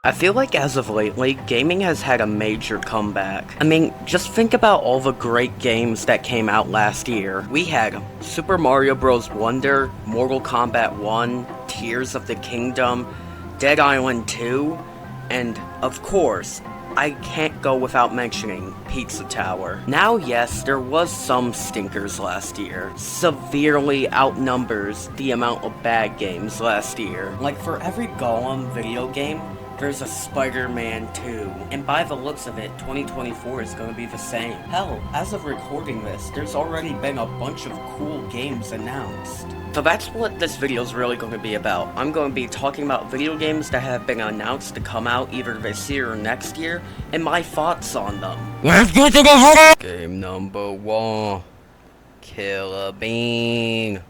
I feel like as of lately, gaming has had a major comeback. I mean, just think about all the great games that came out last year. We had Super Mario Bros. Wonder, Mortal Kombat 1, Tears of the Kingdom, Dead Island 2, and, of course, I can't go without mentioning Pizza Tower. Now, yes, there was some stinkers last year. Severely outnumbers the amount of bad games last year. Like, for every Golem video game, there's a Spider-Man 2, and by the looks of it, 2024 is going to be the same. Hell, as of recording this, there's already been a bunch of cool games announced. So that's what this video is really going to be about. I'm going to be talking about video games that have been announced to come out either this year or next year, and my thoughts on them. Let's get to the video! Game number 1. Killer Bean.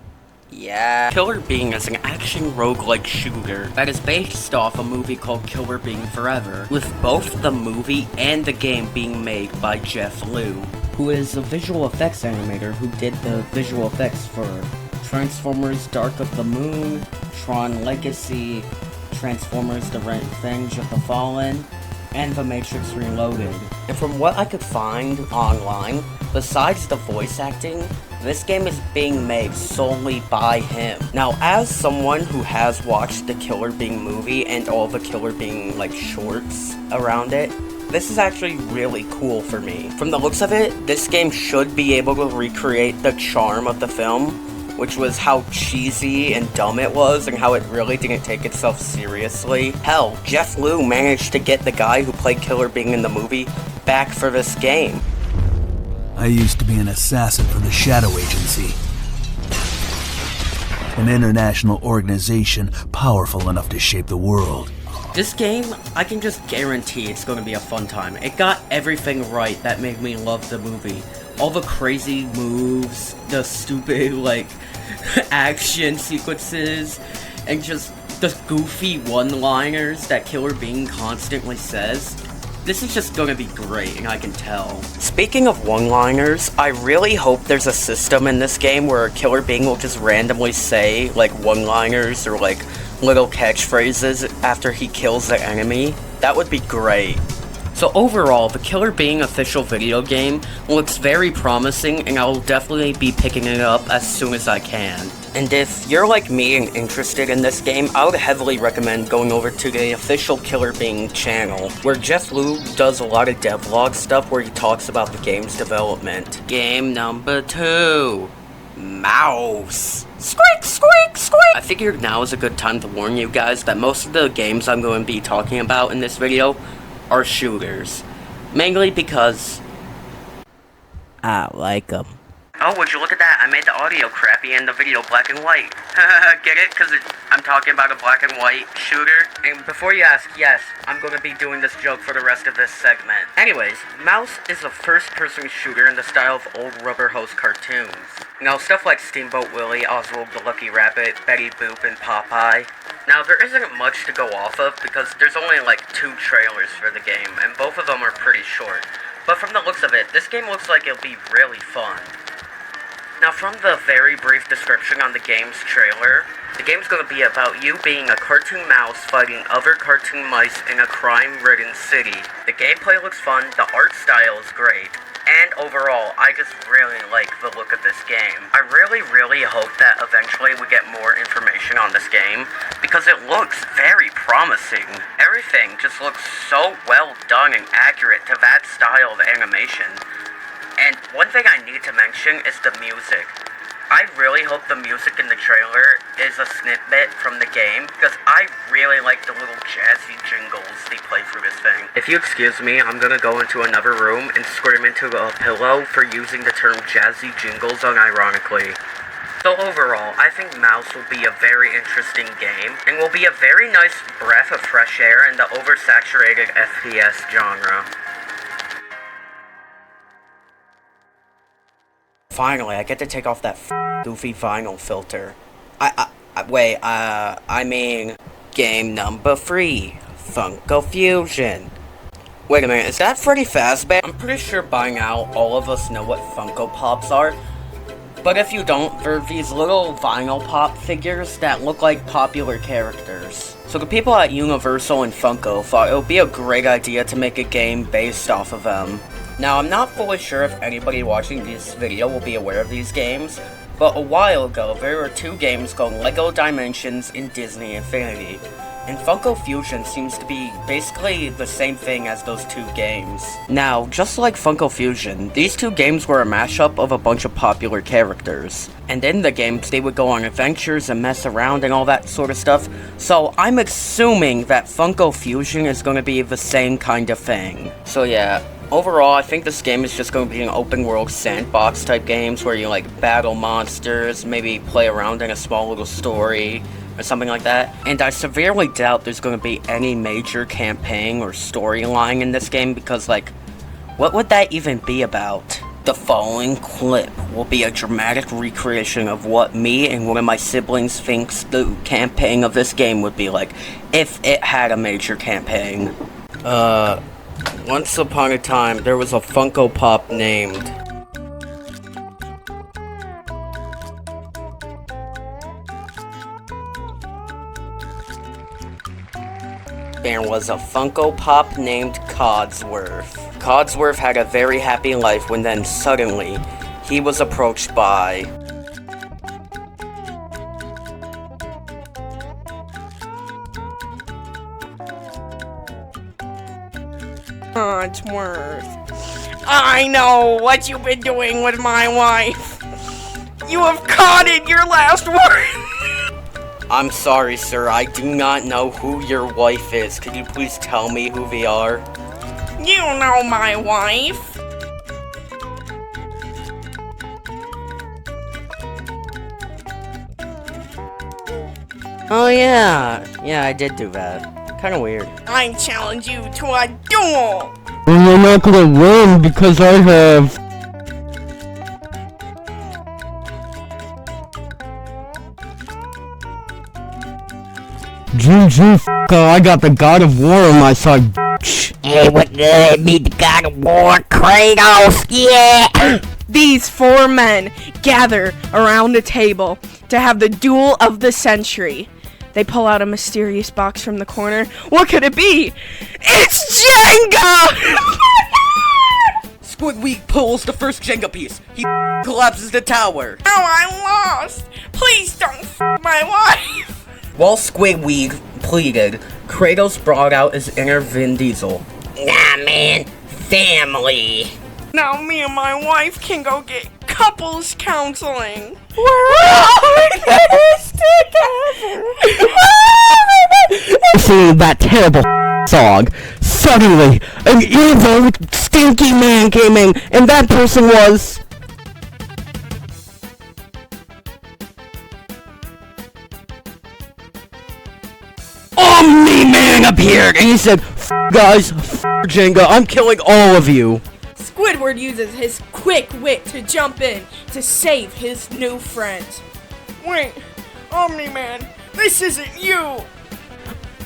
Yeah. Killer Bean is an action roguelike shooter that is based off a movie called Killer Bean Forever, with both the movie and the game being made by Jeff Liu, who is a visual effects animator who did the visual effects for Transformers Dark of the Moon, Tron Legacy, Transformers The Revenge of the Fallen, and The Matrix Reloaded. And from what I could find online, besides the voice acting, this game is being made solely by him. Now, as someone who has watched the Killer Bean movie and all the Killer Bean, shorts around it, this is actually really cool for me. From the looks of it, this game should be able to recreate the charm of the film, which was how cheesy and dumb it was, and how it really didn't take itself seriously. Hell, Jeff Liu managed to get the guy who played Killer Bean in the movie back for this game. I used to be an assassin for the Shadow Agency, an international organization powerful enough to shape the world. This game, I can just guarantee it's going to be a fun time. It got everything right that made me love the movie. All the crazy moves, the stupid, action sequences, and just the goofy one-liners that Killer Bean constantly says. This is just gonna be great, and I can tell. Speaking of one-liners, I really hope there's a system in this game where Killer Bean will just randomly say, one-liners or, little catchphrases after he kills the enemy. That would be great. So overall, the Killer Bean official video game looks very promising, and I'll definitely be picking it up as soon as I can. And if you're like me and interested in this game, I would heavily recommend going over to the official Killer Bean channel, where Jeff Liu does a lot of devlog stuff where he talks about the game's development. Game number 2. Mouse. Squeak, squeak, squeak! I figured now is a good time to warn you guys that most of the games I'm going to be talking about in this video are shooters. Mainly because I like them. Oh, would you look at that? I made the audio crappy and the video black and white. Get it? Because I'm talking about a black and white shooter. And before you ask, yes, I'm going to be doing this joke for the rest of this segment. Anyways, Mouse is a first-person shooter in the style of old Rubber Hose cartoons. Stuff like Steamboat Willie, Oswald the Lucky Rabbit, Betty Boop, and Popeye. Now, there isn't much to go off of because there's only 2 trailers for the game, and both of them are pretty short. But from the looks of it, this game looks like it'll be really fun. Now, from the very brief description on the game's trailer, the game's going to be about you being a cartoon mouse fighting other cartoon mice in a crime-ridden city. The gameplay looks fun, the art style is great, and overall, I just really like the look of this game. I really, really hope that eventually we get more information on this game, because it looks very promising. Everything just looks so well done and accurate to that style of animation. And one thing I need to mention is the music. I really hope the music in the trailer is a snippet from the game, because I really like the little jazzy jingles they play through this thing. If you excuse me, I'm gonna go into another room and scream into a pillow for using the term jazzy jingles unironically. So overall, I think Mouse will be a very interesting game, and will be a very nice breath of fresh air in the oversaturated FPS genre. Finally, I get to take off that goofy vinyl filter. I mean, game number 3, Funko Fusion. Wait a minute, is that Freddy Fazbear? I'm pretty sure by now all of us know what Funko Pops are. But if you don't, they're these little vinyl pop figures that look like popular characters. So the people at Universal and Funko thought it would be a great idea to make a game based off of them. Now, I'm not fully sure if anybody watching this video will be aware of these games, but a while ago, there were two games called LEGO Dimensions and Disney Infinity. And Funko Fusion seems to be basically the same thing as those two games. Now, just like Funko Fusion, these two games were a mashup of a bunch of popular characters. And in the games, they would go on adventures and mess around and all that sort of stuff. So I'm assuming that Funko Fusion is going to be the same kind of thing. So yeah, overall, I think this game is just going to be an open world sandbox type games where you like battle monsters, maybe play around in a small little story, or something like that. And I severely doubt there's going to be any major campaign or storyline in this game because, like, what would that even be about? The following clip will be a dramatic recreation of what me and one of my siblings thinks the campaign of this game would be like if it had a major campaign. Once upon a time, there was a Funko Pop named... There was a Funko Pop named Codsworth. Codsworth had a very happy life when then suddenly, he was approached by... Codsworth, I know what you've been doing with my wife. You have codded your last word. I'm sorry, sir, I do not know who your wife is. Could you please tell me who they are? You know my wife. Oh yeah, I did do that. Kinda weird. I challenge you to a duel. Well, you're not gonna win because I have... GG, I got the God of War on my side, bitch. Hey, what good? Meet the God of War, Kratos, yeah! These four men gather around a table to have the duel of the century. They pull out a mysterious box from the corner. What could it be? It's Jenga! Squidweed pulls the first Jenga piece. He collapses the tower. Oh, I lost! Please don't f my wife! While Squidweed pleaded, Kratos brought out his inner Vin Diesel. Nah, man. Family. Now me and my wife can go get couples counseling. We're all in this together. Singing that terrible song. Suddenly, an evil, stinky man came in, and that person was... Omni-Man appeared, and he said, "F guys, f Jenga, I'm killing all of you." Squidward uses his quick wit to jump in to save his new friends. Wait, Omni-Man, this isn't you!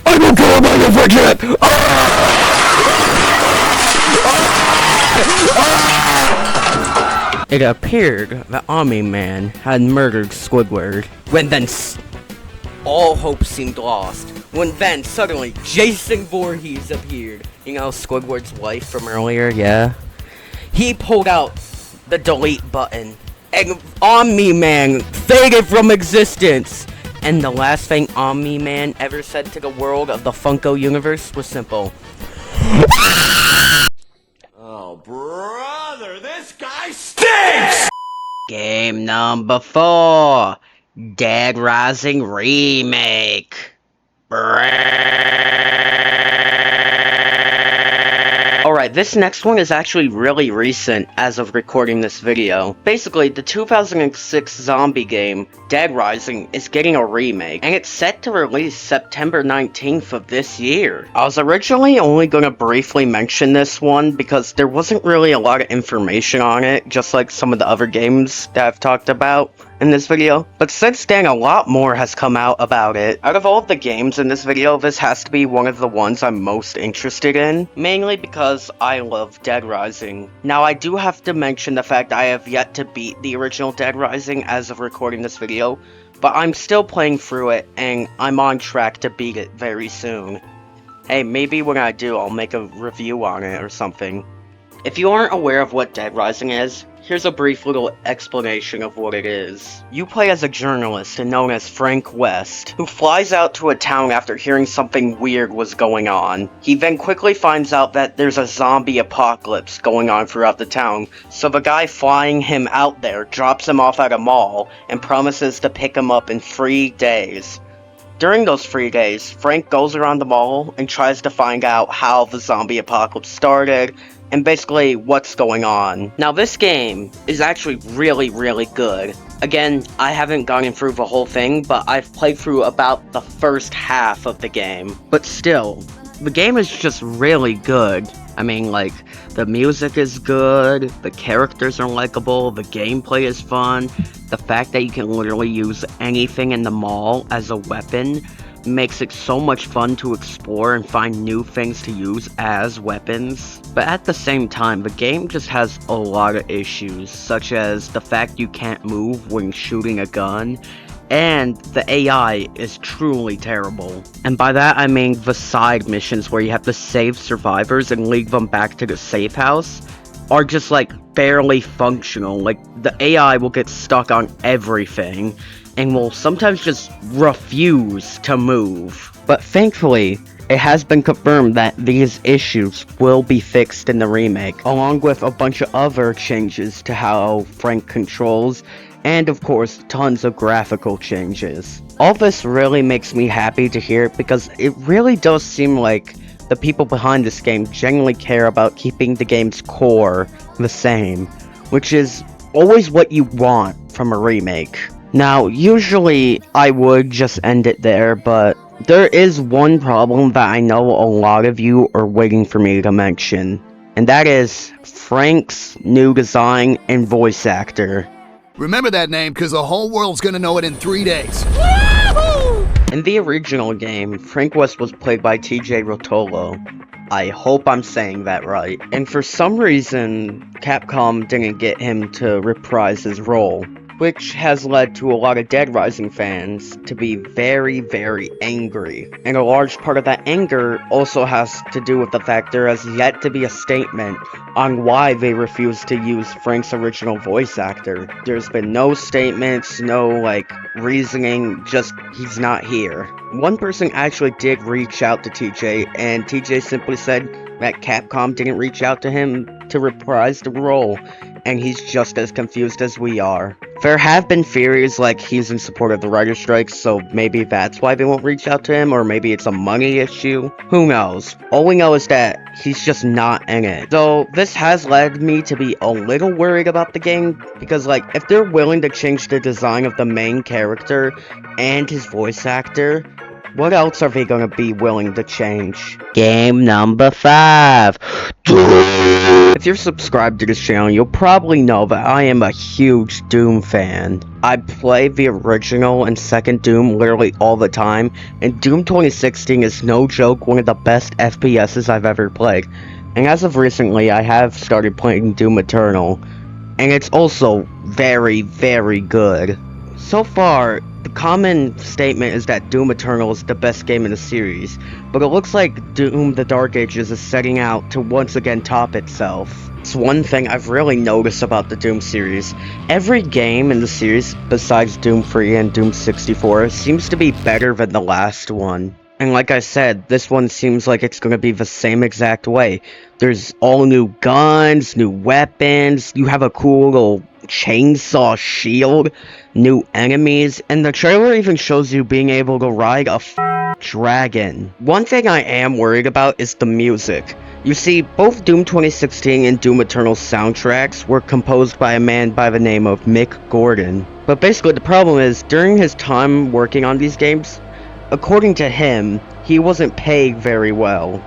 I don't care about your friendship! It appeared that Omni-Man had murdered Squidward. When then all hope seemed lost. When then suddenly Jason Voorhees appeared. You know, Squidward's wife from earlier, yeah? He pulled out the delete button, and Omni-Man faded from existence. And the last thing Omni-Man ever said to the world of the Funko universe was simple. Oh, brother, this guy stinks! Game number 4. Dead Rising Remake. Alright, this next one is actually really recent as of recording this video. Basically, the 2006 zombie game, Dead Rising, is getting a remake, and it's set to release September 19th of this year. I was originally only going to briefly mention this one because there wasn't really a lot of information on it, just like some of the other games that I've talked about in this video, but since then a lot more has come out about it. Out of all of the games in this video, this has to be one of the ones I'm most interested in, mainly because I love Dead Rising. Now I do have to mention the fact I have yet to beat the original Dead Rising as of recording this video, but I'm still playing through it, and I'm on track to beat it very soon. Hey, maybe when I do, I'll make a review on it or something. If you aren't aware of what Dead Rising is, here's a brief little explanation of what it is. You play as a journalist known as Frank West, who flies out to a town after hearing something weird was going on. He then quickly finds out that there's a zombie apocalypse going on throughout the town, so the guy flying him out there drops him off at a mall and promises to pick him up in 3 days. During those 3 days, Frank goes around the mall and tries to find out how the zombie apocalypse started, and basically what's going on. Now this game is actually really good. Again, I haven't gotten through the whole thing, but I've played through about the first half of the game. But still, the game is just really good. I mean, like, the music is good, the characters are likable, the gameplay is fun, the fact that you can literally use anything in the mall as a weapon makes it so much fun to explore and find new things to use as weapons. But at the same time, the game just has a lot of issues, such as the fact you can't move when shooting a gun, and the AI is truly terrible. And by that I mean the side missions where you have to save survivors and lead them back to the safe house are just like barely functional. Like, the AI will get stuck on everything and will sometimes just refuse to move. But thankfully, it has been confirmed that these issues will be fixed in the remake, along with a bunch of other changes to how Frank controls, and of course, tons of graphical changes. All this really makes me happy to hear, because it really does seem like the people behind this game genuinely care about keeping the game's core the same, which is always what you want from a remake. Now, usually I would just end it there, but there is one problem that I know a lot of you are waiting for me to mention, and that is Frank's new design and voice actor. Remember that name, because the whole world's gonna know it in 3 days. In the original game, Frank West was played by TJ Rotolo. I hope I'm saying that right. And for some reason, Capcom didn't get him to reprise his role, which has led to a lot of Dead Rising fans to be very angry. And a large part of that anger also has to do with the fact there has yet to be a statement on why they refuse to use Frank's original voice actor. There's been no statements, no, reasoning, just he's not here. One person actually did reach out to TJ, and TJ simply said that Capcom didn't reach out to him to reprise the role, and he's just as confused as we are. There have been theories like he's in support of the writer's strike, so maybe that's why they won't reach out to him, or maybe it's a money issue. Who knows? All we know is that he's just not in it. So this has led me to be a little worried about the game, because if they're willing to change the design of the main character and his voice actor, what else are they gonna be willing to change? Game number 5. If you're subscribed to this channel, you'll probably know that I am a huge Doom fan. I play the original and second Doom literally all the time, and Doom 2016 is no joke one of the best FPSs I've ever played. And as of recently, I have started playing Doom Eternal, and it's also very good. So far, the common statement is that Doom Eternal is the best game in the series, but it looks like Doom The Dark Ages is setting out to once again top itself. It's one thing I've really noticed about the Doom series. Every game in the series, besides Doom 3 and Doom 64, seems to be better than the last one. And like I said, this one seems like it's gonna be the same exact way. There's all new guns, new weapons, you have a cool little chainsaw shield, new enemies, and the trailer even shows you being able to ride a dragon. One thing I am worried about is the music. You see, both Doom 2016 and Doom Eternal soundtracks were composed by a man by the name of Mick Gordon. But basically the problem is, during his time working on these games, according to him, he wasn't paid very well.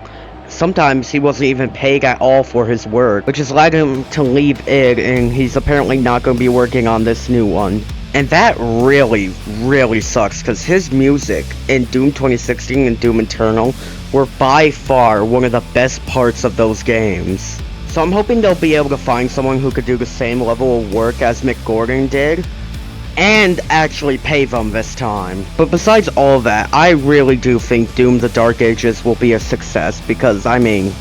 Sometimes he wasn't even paid at all for his work, which has led him to leave id, and he's apparently not going to be working on this new one. And that really sucks, because his music in Doom 2016 and Doom Eternal were by far one of the best parts of those games. So I'm hoping they'll be able to find someone who could do the same level of work as Mick Gordon did. and actually pay them this time. But besides all that, I really do think Doom The Dark Ages will be a success because, I mean,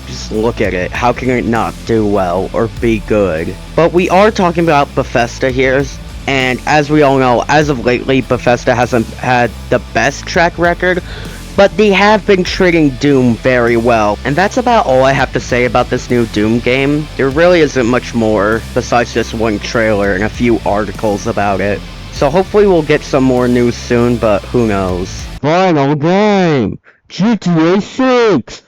just look at it. How can it not do well or be good? But we are talking about Bethesda here, and as we all know, as of lately, Bethesda hasn't had the best track record, but they have been treating Doom very well. And that's about all I have to say about this new Doom game. There really isn't much more besides just one trailer and a few articles about it. So hopefully we'll get some more news soon, but who knows. Final game! GTA 6!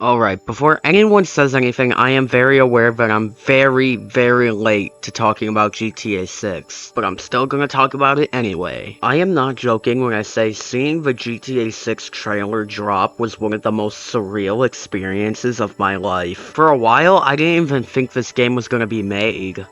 Alright, before anyone says anything, I am very aware that I'm very, very late to talking about GTA 6, but I'm still gonna talk about it anyway. I am not joking when I say seeing the GTA 6 trailer drop was one of the most surreal experiences of my life. For a while, I didn't even think this game was gonna be made.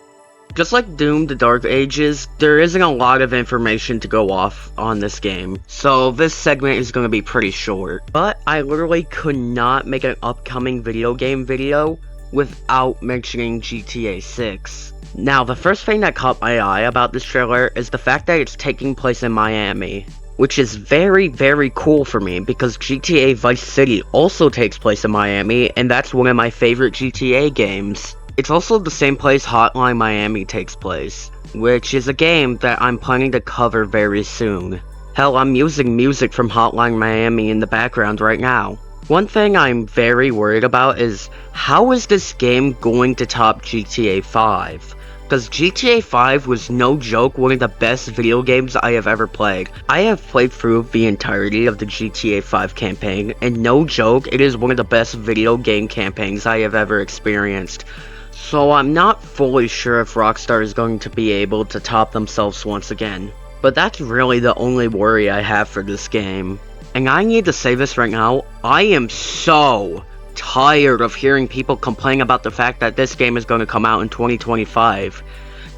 Just like Doom The Dark Ages, there isn't a lot of information to go off on this game, so this segment is going to be pretty short. But I literally could not make an upcoming video game video without mentioning GTA 6. Now, the first thing that caught my eye about this trailer is the fact that it's taking place in Miami, which is very, very cool for me because GTA Vice City also takes place in Miami, and that's one of my favorite GTA games. It's also the same place Hotline Miami takes place, which is a game that I'm planning to cover very soon. Hell, I'm using music from Hotline Miami in the background right now. One thing I'm very worried about is, how is this game going to top GTA 5? Because GTA 5 was no joke one of the best video games I have ever played. I have played through the entirety of the GTA 5 campaign, and no joke, it is one of the best video game campaigns I have ever experienced. So I'm not fully sure if Rockstar is going to be able to top themselves once again. But that's really the only worry I have for this game. And I need to say this right now, I am so tired of hearing people complain about the fact that this game is going to come out in 2025.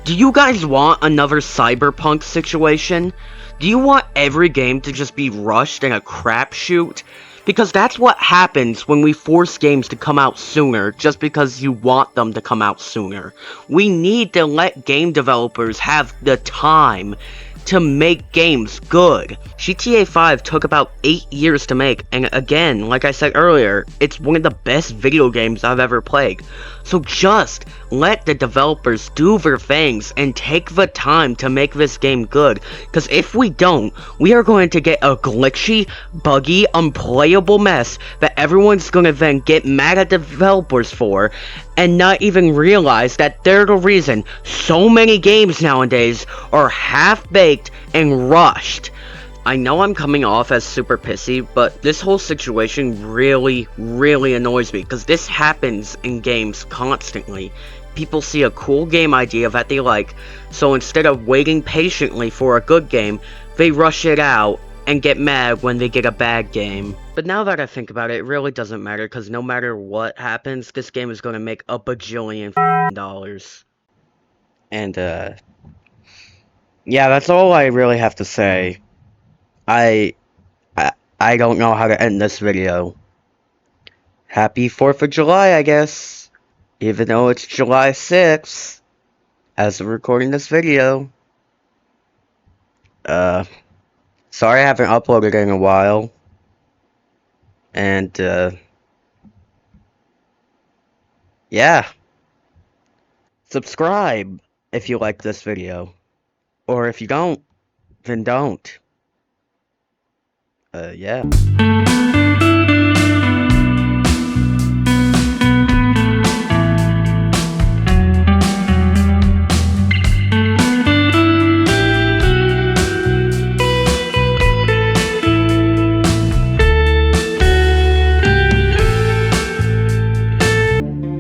Do you guys want another Cyberpunk situation? Do you want every game to just be rushed in a crapshoot? Because that's what happens when we force games to come out sooner just because you want them to come out sooner. We need to let game developers have the time to make games good. GTA 5 took about 8 years to make, and again, like I said earlier, it's one of the best video games I've ever played. So just let the developers do their things and take the time to make this game good, because if we don't, we are going to get a glitchy, buggy, unplayable mess that everyone's going to then get mad at the developers for, and not even realize that they're the reason so many games nowadays are half-baked and rushed. I know I'm coming off as super pissy, but this whole situation really, really annoys me, because this happens in games constantly. People see a cool game idea that they like, so instead of waiting patiently for a good game, they rush it out and get mad when they get a bad game. But now that I think about it, it really doesn't matter, because no matter what happens, this game is going to make a bajillion dollars. And, yeah, that's all I really have to say. I don't know how to end this video. Happy 4th of July, I guess. Even though it's July 6th, as of recording this video. Sorry I haven't uploaded in a while. And, yeah. Subscribe if you like this video. Or if you don't, then don't. Yeah.